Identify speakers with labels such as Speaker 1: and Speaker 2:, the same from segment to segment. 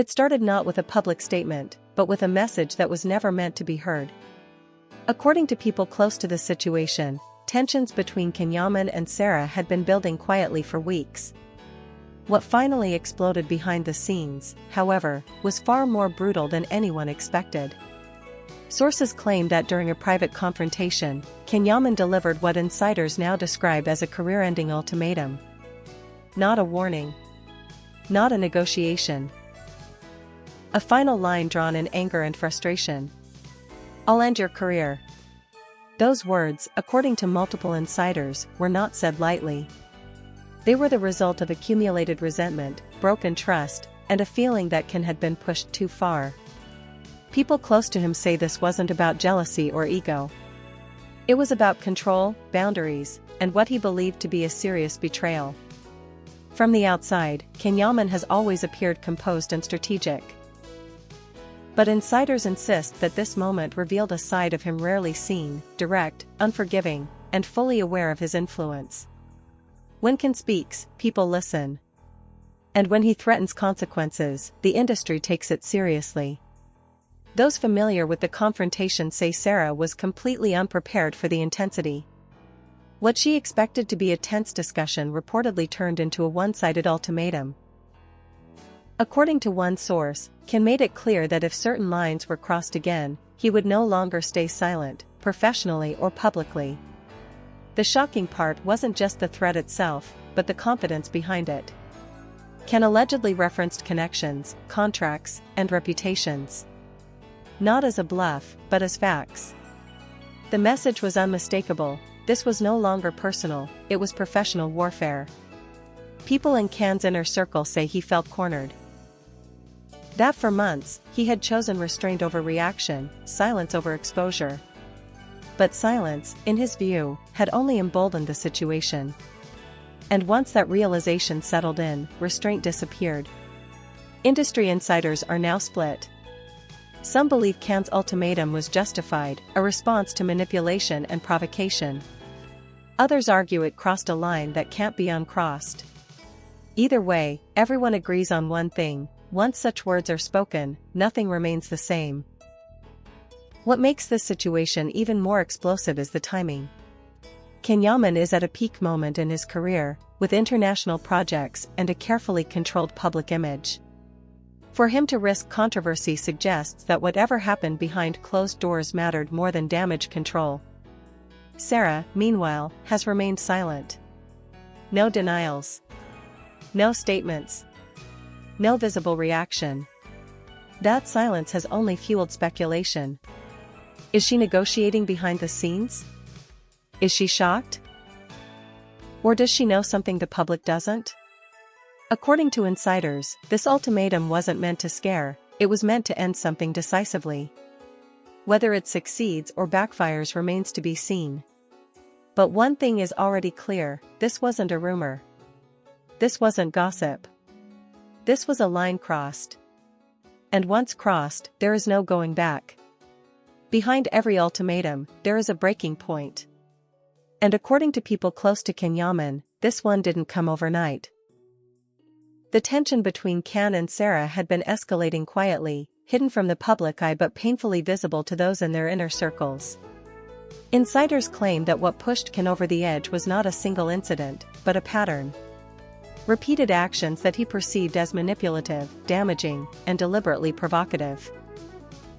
Speaker 1: It started not with a public statement, but with a message that was never meant to be heard. According to people close to the situation, tensions between Yaman and Sara had been building quietly for weeks. What finally exploded behind the scenes, however, was far more brutal than anyone expected. Sources claim that during a private confrontation, Yaman delivered what insiders now describe as a career-ending ultimatum. Not a warning. Not a negotiation. A final line drawn in anger and frustration. "I'll end your career." Those words, according to multiple insiders, were not said lightly. They were the result of accumulated resentment, broken trust, and a feeling that Ken had been pushed too far. People close to him say this wasn't about jealousy or ego. It was about control, boundaries, and what he believed to be a serious betrayal. From the outside, Yaman has always appeared composed and strategic. But insiders insist that this moment revealed a side of him rarely seen, direct, unforgiving, and fully aware of his influence. When Ken speaks, people listen. And when he threatens consequences, the industry takes it seriously. Those familiar with the confrontation say Sara was completely unprepared for the intensity. What she expected to be a tense discussion reportedly turned into a one-sided ultimatum. According to one source, Ken made it clear that if certain lines were crossed again, he would no longer stay silent, professionally or publicly. The shocking part wasn't just the threat itself, but the confidence behind it. Ken allegedly referenced connections, contracts, and reputations. Not as a bluff, but as facts. The message was unmistakable. This was no longer personal, it was professional warfare. People in Ken's inner circle say he felt cornered. That for months, he had chosen restraint over reaction, silence over exposure. But silence, in his view, had only emboldened the situation. And once that realization settled in, restraint disappeared. Industry insiders are now split. Some believe Ken's ultimatum was justified, a response to manipulation and provocation. Others argue it crossed a line that can't be uncrossed. Either way, everyone agrees on one thing: once such words are spoken, nothing remains the same. What makes this situation even more explosive is the timing. Yaman is at a peak moment in his career, with international projects and a carefully controlled public image. For him to risk controversy suggests that whatever happened behind closed doors mattered more than damage control. Sara, meanwhile, has remained silent. No denials. No statements. No visible reaction. That silence has only fueled speculation. Is she negotiating behind the scenes? Is she shocked? Or does she know something the public doesn't? According to insiders, this ultimatum wasn't meant to scare, it was meant to end something decisively. Whether it succeeds or backfires remains to be seen. But one thing is already clear: this wasn't a rumor. This wasn't gossip. This was a line crossed. And once crossed, there is no going back. Behind every ultimatum, there is a breaking point. And according to people close to Yaman, this one didn't come overnight. The tension between Ken and Sara had been escalating quietly, hidden from the public eye but painfully visible to those in their inner circles. Insiders claim that what pushed Ken over the edge was not a single incident, but a pattern. Repeated actions that he perceived as manipulative, damaging, and deliberately provocative.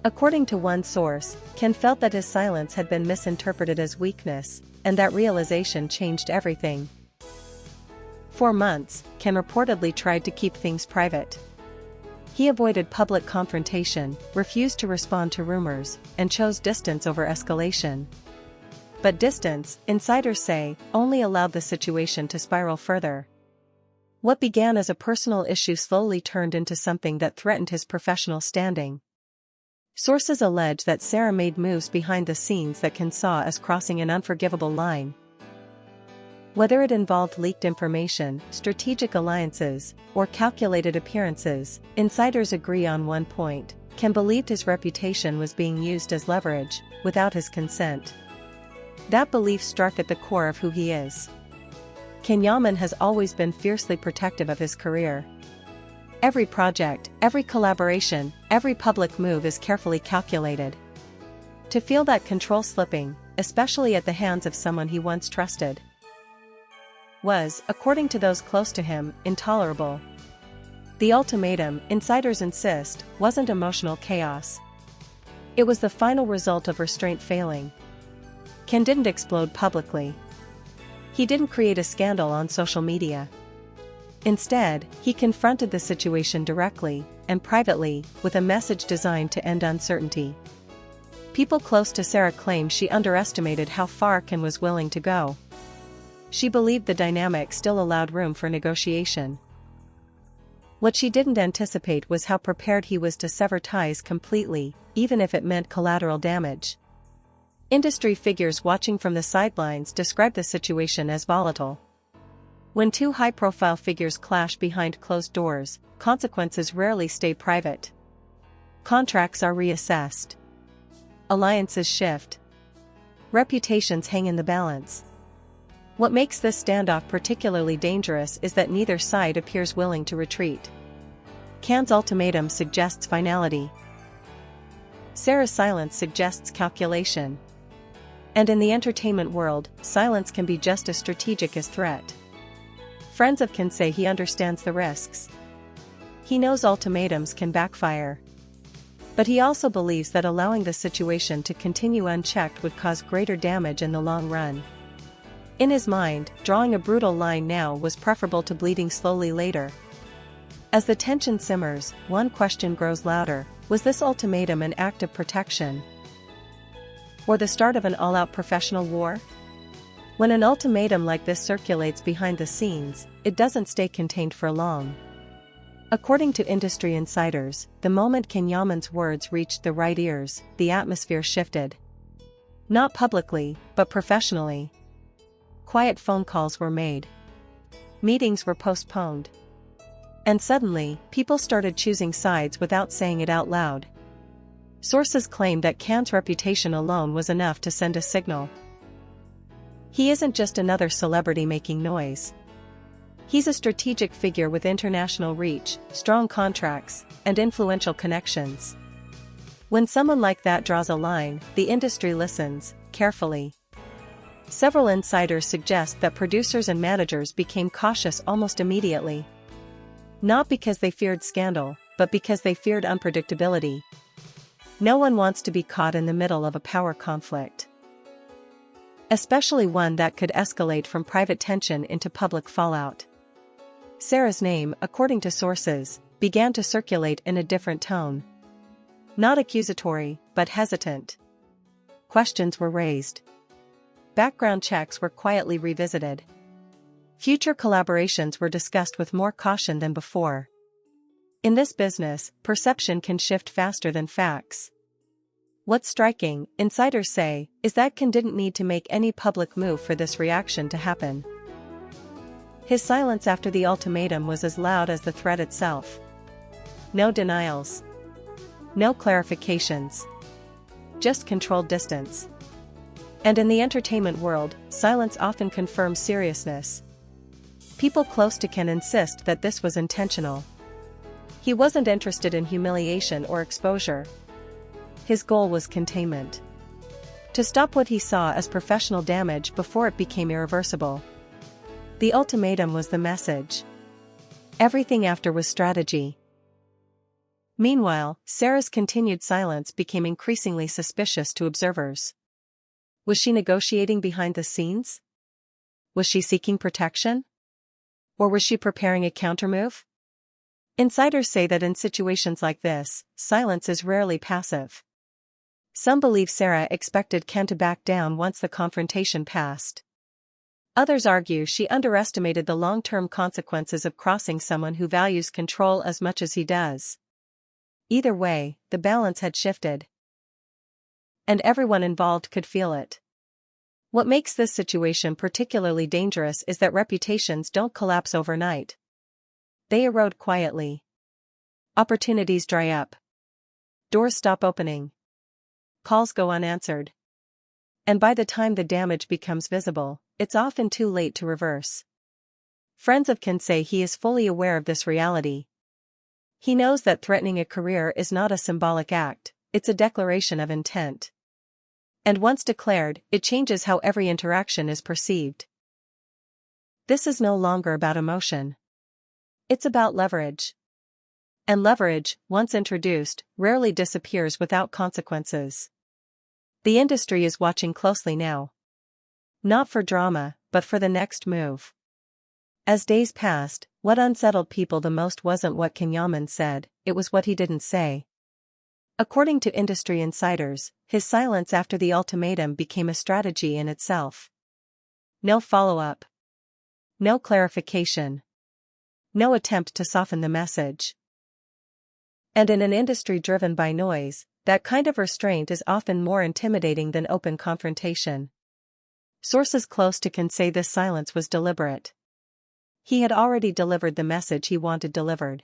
Speaker 1: According to one source, Ken felt that his silence had been misinterpreted as weakness, and that realization changed everything. For months, Ken reportedly tried to keep things private. He avoided public confrontation, refused to respond to rumors, and chose distance over escalation. But distance, insiders say, only allowed the situation to spiral further. What began as a personal issue slowly turned into something that threatened his professional standing. Sources allege that Sara made moves behind the scenes that Ken saw as crossing an unforgivable line. Whether it involved leaked information, strategic alliances, or calculated appearances, insiders agree on one point: Ken believed his reputation was being used as leverage, without his consent. That belief struck at the core of who he is. Yaman has always been fiercely protective of his career. Every project, every collaboration, every public move is carefully calculated. To feel that control slipping, especially at the hands of someone he once trusted, was, according to those close to him, intolerable. The ultimatum, insiders insist, wasn't emotional chaos. It was the final result of restraint failing. Ken didn't explode publicly. He didn't create a scandal on social media. Instead, he confronted the situation directly, and privately, with a message designed to end uncertainty. People close to Sara claim she underestimated how far Ken was willing to go. She believed the dynamic still allowed room for negotiation. What she didn't anticipate was how prepared he was to sever ties completely, even if it meant collateral damage. Industry figures watching from the sidelines describe the situation as volatile. When two high-profile figures clash behind closed doors, consequences rarely stay private. Contracts are reassessed. Alliances shift. Reputations hang in the balance. What makes this standoff particularly dangerous is that neither side appears willing to retreat. Ken's ultimatum suggests finality. Sara's silence suggests calculation. And in the entertainment world, silence can be just as strategic as threat. Friends of Ken say he understands the risks. He knows ultimatums can backfire. But he also believes that allowing the situation to continue unchecked would cause greater damage in the long run. In his mind, drawing a brutal line now was preferable to bleeding slowly later. As the tension simmers, one question grows louder: was this ultimatum an act of protection, or the start of an all-out professional war? When an ultimatum like this circulates behind the scenes, it doesn't stay contained for long. According to industry insiders, the moment Ken Yaman's words reached the right ears, the atmosphere shifted. Not publicly, but professionally. Quiet phone calls were made. Meetings were postponed. And suddenly, people started choosing sides without saying it out loud. Sources claim that Ken's reputation alone was enough to send a signal. He isn't just another celebrity making noise. He's a strategic figure with international reach, strong contracts, and influential connections. When someone like that draws a line, the industry listens, carefully. Several insiders suggest that producers and managers became cautious almost immediately. Not because they feared scandal, but because they feared unpredictability. No one wants to be caught in the middle of a power conflict, especially one that could escalate from private tension into public fallout. Sara's name, according to sources, began to circulate in a different tone. Not accusatory, but hesitant. Questions were raised. Background checks were quietly revisited. Future collaborations were discussed with more caution than before. In this business, perception can shift faster than facts. What's striking, insiders say, is that Ken didn't need to make any public move for this reaction to happen. His silence after the ultimatum was as loud as the threat itself. No denials. No clarifications. Just controlled distance. And in the entertainment world, silence often confirms seriousness. People close to Ken insist that this was intentional. He wasn't interested in humiliation or exposure. His goal was containment. To stop what he saw as professional damage before it became irreversible. The ultimatum was the message. Everything after was strategy. Meanwhile, Sara's continued silence became increasingly suspicious to observers. Was she negotiating behind the scenes? Was she seeking protection? Or was she preparing a countermove? Insiders say that in situations like this, silence is rarely passive. Some believe Sara expected Ken to back down once the confrontation passed. Others argue she underestimated the long-term consequences of crossing someone who values control as much as he does. Either way, the balance had shifted. And everyone involved could feel it. What makes this situation particularly dangerous is that reputations don't collapse overnight. They erode quietly. Opportunities dry up. Doors stop opening. Calls go unanswered. And by the time the damage becomes visible, it's often too late to reverse. Friends of Ken say he is fully aware of this reality. He knows that threatening a career is not a symbolic act, it's a declaration of intent. And once declared, it changes how every interaction is perceived. This is no longer about emotion. It's about leverage. And leverage, once introduced, rarely disappears without consequences. The industry is watching closely now. Not for drama, but for the next move. As days passed, what unsettled people the most wasn't what Yaman said, it was what he didn't say. According to industry insiders, his silence after the ultimatum became a strategy in itself. No follow-up. No clarification. No attempt to soften the message. And in an industry driven by noise, that kind of restraint is often more intimidating than open confrontation. Sources close to can say this silence was deliberate. He had already delivered the message he wanted delivered.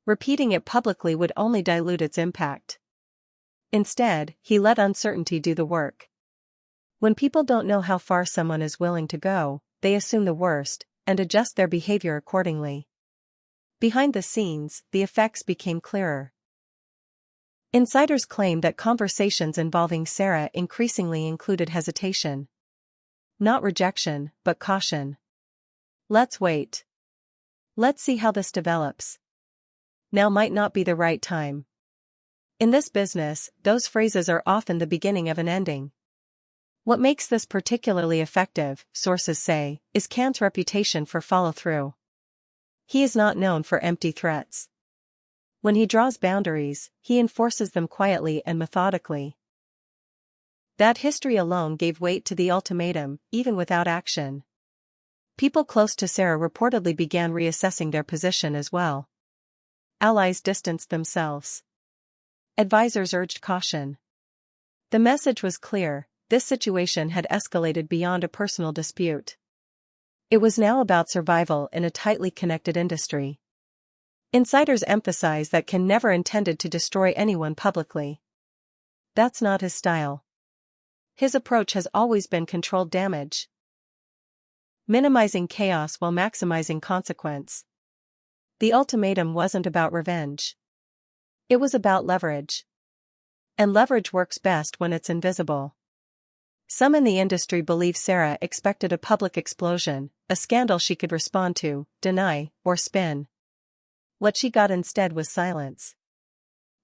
Speaker 1: Repeating it publicly would only dilute its impact. Instead, he let uncertainty do the work. When people don't know how far someone is willing to go, they assume the worst, and adjust their behavior accordingly. Behind the scenes, the effects became clearer. Insiders claim that conversations involving Sara increasingly included hesitation. Not rejection, but caution. Let's wait. Let's see how this develops. Now might not be the right time. In this business, those phrases are often the beginning of an ending. What makes this particularly effective, sources say, is Khan's reputation for follow-through. He is not known for empty threats. When he draws boundaries, he enforces them quietly and methodically. That history alone gave weight to the ultimatum, even without action. People close to Sara reportedly began reassessing their position as well. Allies distanced themselves. Advisors urged caution. The message was clear. This situation had escalated beyond a personal dispute. It was now about survival in a tightly connected industry. Insiders emphasize that Khan never intended to destroy anyone publicly. That's not his style. His approach has always been controlled damage. Minimizing chaos while maximizing consequence. The ultimatum wasn't about revenge. It was about leverage. And leverage works best when it's invisible. Some in the industry believe Sara expected a public explosion, a scandal she could respond to, deny, or spin. What she got instead was silence.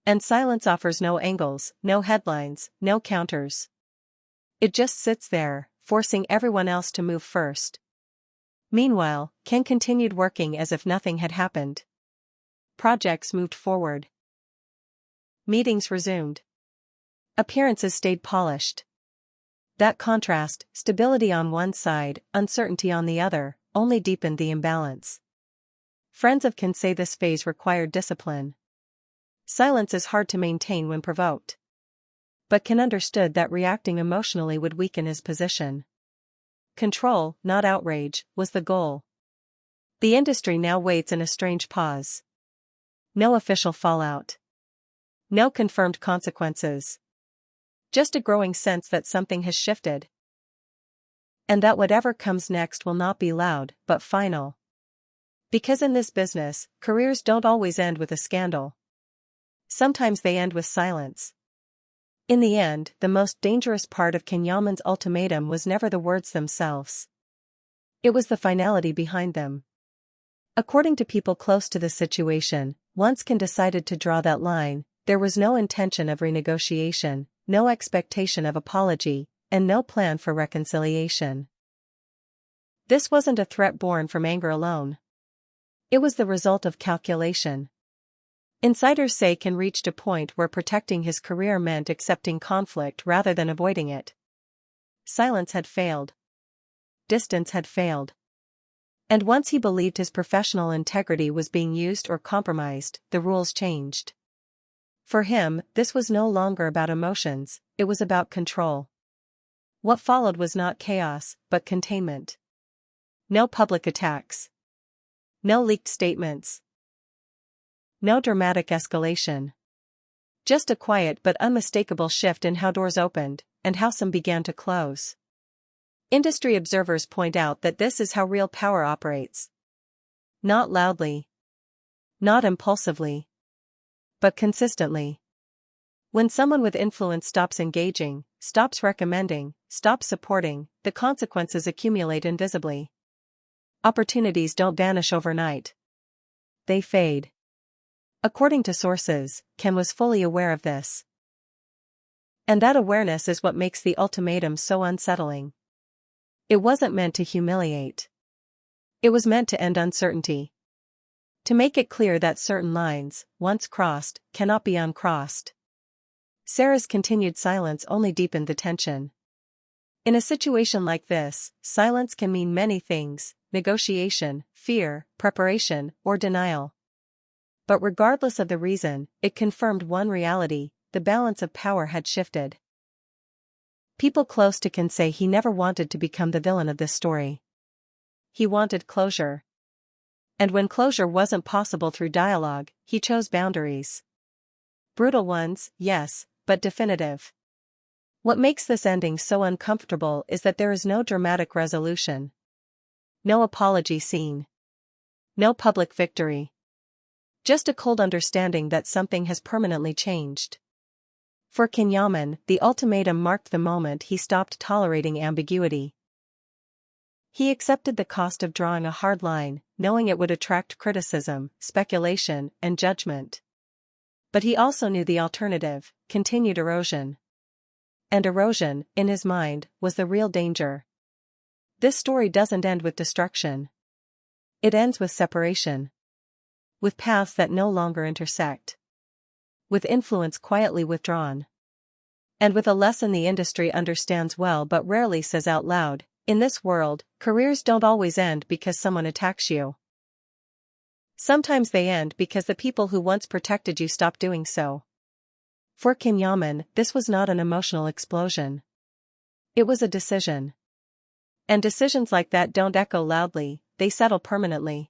Speaker 1: And silence offers no angles, no headlines, no counters. It just sits there, forcing everyone else to move first. Meanwhile, Khan continued working as if nothing had happened. Projects moved forward. Meetings resumed. Appearances stayed polished. That contrast, stability on one side, uncertainty on the other, only deepened the imbalance. Friends of Khan say this phase required discipline. Silence is hard to maintain when provoked. But Khan understood that reacting emotionally would weaken his position. Control, not outrage, was the goal. The industry now waits in a strange pause. No official fallout. No confirmed consequences. Just a growing sense that something has shifted. And that whatever comes next will not be loud, but final. Because in this business, careers don't always end with a scandal. Sometimes they end with silence. In the end, the most dangerous part of Yaman's ultimatum was never the words themselves. It was the finality behind them. According to people close to the situation, once Khan decided to draw that line, there was no intention of renegotiation, no expectation of apology, and no plan for reconciliation. This wasn't a threat born from anger alone. It was the result of calculation. Insiders say Khan reached a point where protecting his career meant accepting conflict rather than avoiding it. Silence had failed. Distance had failed. And once he believed his professional integrity was being used or compromised, the rules changed. For him, this was no longer about emotions, it was about control. What followed was not chaos, but containment. No public attacks. No leaked statements. No dramatic escalation. Just a quiet but unmistakable shift in how doors opened, and how some began to close. Industry observers point out that this is how real power operates. Not loudly. Not impulsively, but consistently. When someone with influence stops engaging, stops recommending, stops supporting, the consequences accumulate invisibly. Opportunities don't vanish overnight. They fade. According to sources, Ken was fully aware of this. And that awareness is what makes the ultimatum so unsettling. It wasn't meant to humiliate. It was meant to end uncertainty. To make it clear that certain lines, once crossed, cannot be uncrossed. Sara's continued silence only deepened the tension. In a situation like this, silence can mean many things: negotiation, fear, preparation, or denial. But regardless of the reason, it confirmed one reality: the balance of power had shifted. People close to Ken say he never wanted to become the villain of this story. He wanted closure. And when closure wasn't possible through dialogue, he chose boundaries. Brutal ones, yes, but definitive. What makes this ending so uncomfortable is that there is no dramatic resolution. No apology scene. No public victory. Just a cold understanding that something has permanently changed. For Yaman, the ultimatum marked the moment he stopped tolerating ambiguity. He accepted the cost of drawing a hard line, knowing it would attract criticism, speculation, and judgment. But he also knew the alternative: continued erosion. And erosion, in his mind, was the real danger. This story doesn't end with destruction. It ends with separation. With paths that no longer intersect. With influence quietly withdrawn. And with a lesson the industry understands well but rarely says out loud: in this world, careers don't always end because someone attacks you. Sometimes they end because the people who once protected you stop doing so. For Yaman, this was not an emotional explosion. It was a decision. And decisions like that don't echo loudly, they settle permanently.